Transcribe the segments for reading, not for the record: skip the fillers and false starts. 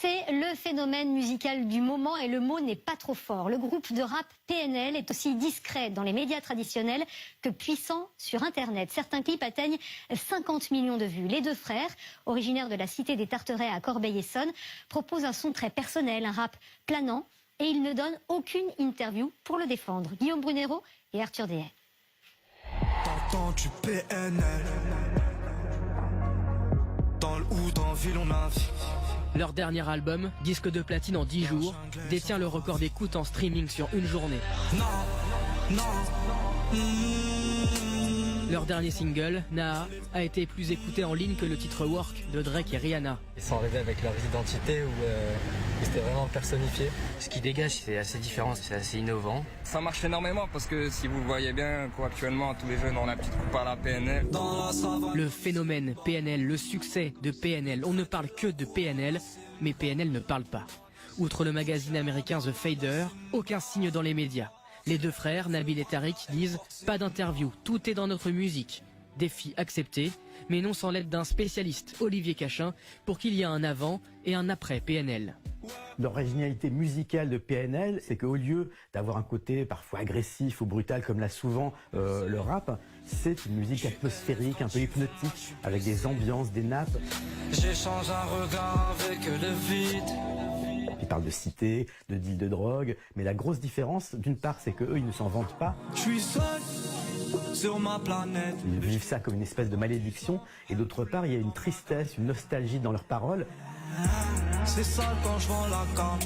C'est le phénomène musical du moment et le mot n'est pas trop fort. Le groupe de rap PNL est aussi discret dans les médias traditionnels que puissant sur Internet. Certains clips atteignent 50 millions de vues. Les deux frères, originaires de la cité des Tarterets à Corbeil-Essonnes, proposent un son très personnel, un rap planant, et ils ne donnent aucune interview pour le défendre. Guillaume Brunero et Arthur Dehaye. T'entends-tu PNL? Dans le ou dans ville on navigue. Leur dernier album, disque de platine en 10 jours, détient le record d'écoute en streaming sur une journée. Leur dernier single, Naa, a été plus écouté en ligne que le titre Work de Drake et Rihanna. Ils sont arrivés avec leur identité où c'était vraiment personnifié. Ce qui dégage, c'est assez différent, c'est assez innovant. Ça marche énormément parce que si vous voyez bien qu'actuellement tous les jeunes ont la petite coupe à la PNL. Le phénomène PNL, le succès de PNL, on ne parle que de PNL, mais PNL ne parle pas. Outre le magazine américain The Fader, aucun signe dans les médias. Les deux frères, Nabil et Tariq, disent « pas d'interview, tout est dans notre musique ». Défi accepté, mais non sans l'aide d'un spécialiste, Olivier Cachin, pour qu'il y ait un avant et un après PNL. L'originalité musicale de PNL, c'est qu'au lieu d'avoir un côté parfois agressif ou brutal comme l'a souvent le rap, c'est une musique atmosphérique, un peu hypnotique, avec des ambiances, des nappes. J'échange un regard avec le vide. Ils parlent de cité, de deal de drogue, mais la grosse différence, d'une part, c'est qu'eux, ils ne s'en vantent pas. Je suis seul sur ma planète. Ils vivent ça comme une espèce de malédiction, et d'autre part, il y a une tristesse, une nostalgie dans leurs paroles. C'est sale quand je vends la cam,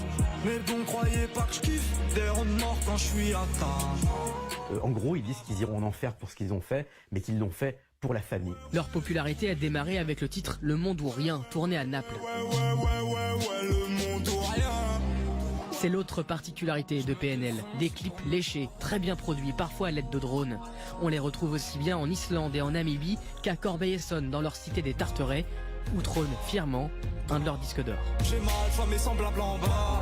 mais bon, croyez pas que je kiffe des ronds de mort quand je suis à table. En gros, ils disent qu'ils iront en enfer pour ce qu'ils ont fait, mais qu'ils l'ont fait pour la famille. Leur popularité a démarré avec le titre Le Monde ou Rien, tourné à Naples. Le monde ou rien. C'est l'autre particularité de PNL, des clips léchés, très bien produits, parfois à l'aide de drones. On les retrouve aussi bien en Islande et en Namibie qu'à Corbeil-Essonnes, dans leur cité des Tarterets, où trône fièrement un de leurs disques d'or. J'ai mal, je vois mes semblables en bas.